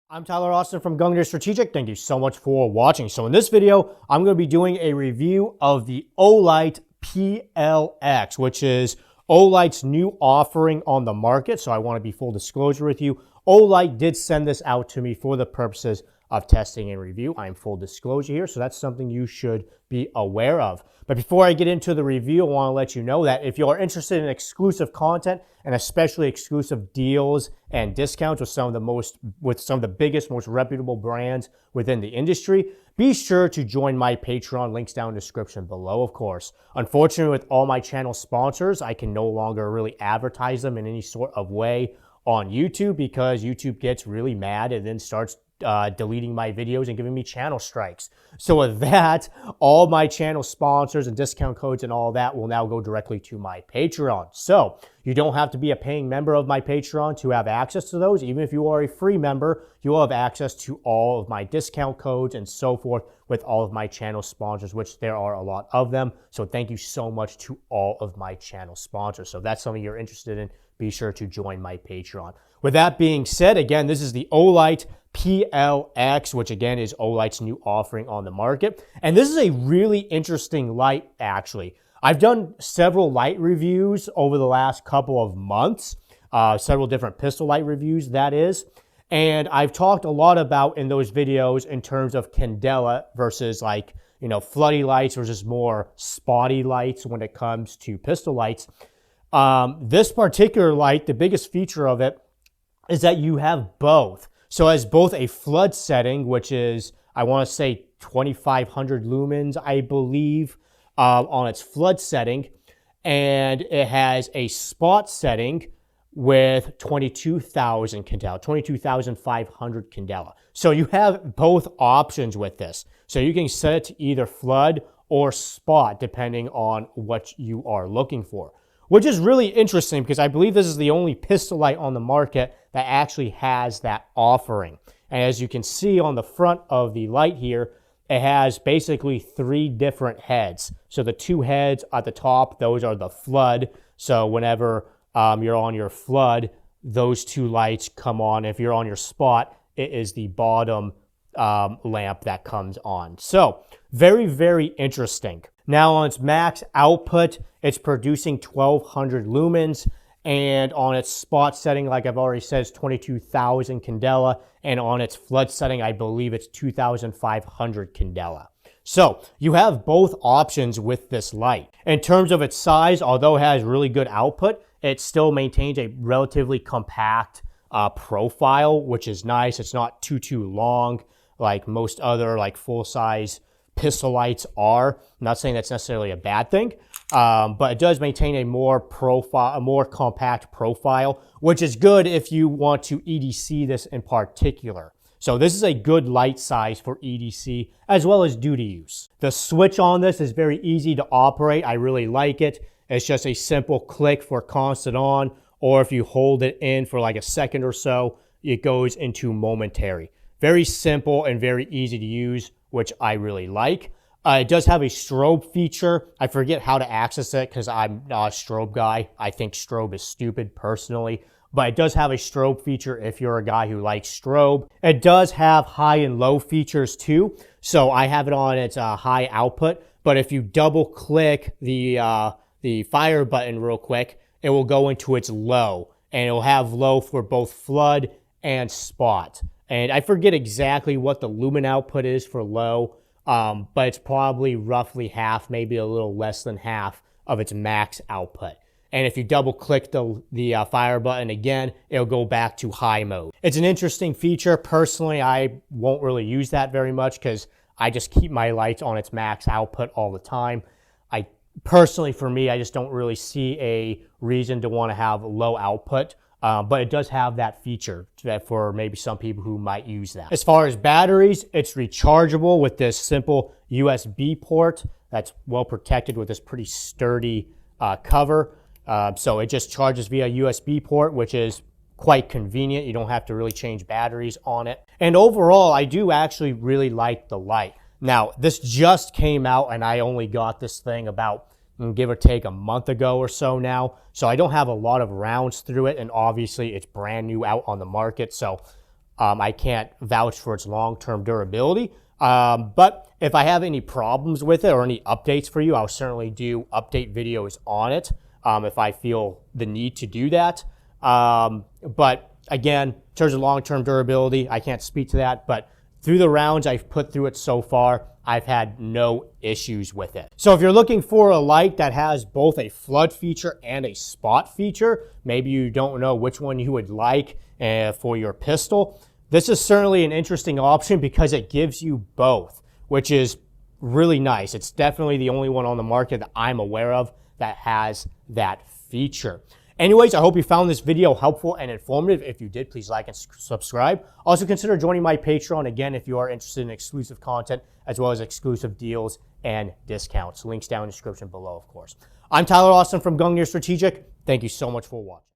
I'm Tyler Austin from Gungnir Strategic. Thank you so much for watching. So in this video, I'm going to be doing a review of the Olight PLX, which is Olight's new offering on the market. So I want to be full disclosure with you. Olight did send this out to me for the purposes of testing and review. I'm full disclosure here, so that's something you should be aware of. But before I get into the review, I want to let you know that if you are interested in exclusive content and especially exclusive deals and discounts with some of the biggest, most reputable brands within the industry, be sure to join my Patreon. Links down in the description below, of course. Unfortunately, with all my channel sponsors, I can no longer really advertise them in any sort of way on YouTube because YouTube gets really mad and then starts deleting my videos and giving me channel strikes. So with that, all my channel sponsors and discount codes and all that will now go directly to my Patreon. So you don't have to be a paying member of my Patreon to have access to those. Even if you are a free member, you'll have access to all of my discount codes and so forth with all of my channel sponsors, which there are a lot of them. So thank you so much to all of my channel sponsors. So if that's something you're interested in, be sure to join my Patreon. With that being said, again, this is the Olight PLX, which again is Olight's new offering on the market. And this is a really interesting light, actually. I've done several light reviews over the last couple of months, several different pistol light reviews, that is. And I've talked a lot about in those videos in terms of candela versus floody lights versus more spotty lights when it comes to pistol lights. This particular light, the biggest feature of it is that you have both. So it has both a flood setting, which is, I want to say 2,500 lumens, I believe, on its flood setting. And it has a spot setting with 22,000 candela, 22,500 candela. So you have both options with this. So you can set it to either flood or spot, depending on what you are looking for. Which is really interesting because I believe this is the only pistol light on the market that actually has that offering. And as you can see on the front of the light here, it has basically three different heads. So the two heads at the top, those are the flood. So whenever you're on your flood, those two lights come on. If you're on your spot, it is the bottom lamp that comes on. So very, very interesting. Now on its max output, it's producing 1,200 lumens, and on its spot setting, like I've already said, it's 22,000 candela, and on its flood setting, I believe it's 2,500 candela. So you have both options with this light. In terms of its size, although it has really good output, it still maintains a relatively compact profile, which is nice. It's not too long like most other full-size pistol lights are. I'm not saying that's necessarily a bad thing, but it does maintain a more compact profile, which is good if you want to EDC this in particular. So this is a good light size for EDC as well as duty use. The switch on this is very easy to operate. I really like it. It's just a simple click for constant on, or if you hold it in for like a second or so, it goes into momentary. Very simple and very easy to use, which I really like. It does have a strobe feature. I forget how to access it because I'm not a strobe guy. I think strobe is stupid personally, but it does have a strobe feature if you're a guy who likes strobe. It does have high and low features too. So I have it on its high output, but if you double click the fire button real quick, it will go into its low, and it will have low for both flood and spot. And I forget exactly what the lumen output is for low, but it's probably roughly half, maybe a little less than half of its max output. And if you double click the fire button again, it'll go back to high mode. It's an interesting feature. Personally, I won't really use that very much because I just keep my lights on its max output all the time. Personally, for me, I just don't really see a reason to want to have low output. But it does have that feature for maybe some people who might use that. As far as batteries, it's rechargeable with this simple USB port that's well protected with this pretty sturdy cover. So it just charges via USB port, which is quite convenient. You don't have to really change batteries on it. And overall, I do actually really like the light. Now, this just came out, and I only got this thing about give or take a month ago or so now. So I don't have a lot of rounds through it, and obviously it's brand new out on the market. So I can't vouch for its long-term durability. But if I have any problems with it or any updates for you, I'll certainly do update videos on it if I feel the need to do that. But again, in terms of long-term durability, I can't speak to that. But through the rounds I've put through it so far, I've had no issues with it. So if you're looking for a light that has both a flood feature and a spot feature, maybe you don't know which one you would like for your pistol, this is certainly an interesting option because it gives you both, which is really nice. It's definitely the only one on the market that I'm aware of that has that feature. Anyways, I hope you found this video helpful and informative. If you did, please like and subscribe. Also consider joining my Patreon, again, if you are interested in exclusive content, as well as exclusive deals and discounts. Links down in the description below, of course. I'm Tyler Austin from Gungnir Strategic. Thank you so much for watching.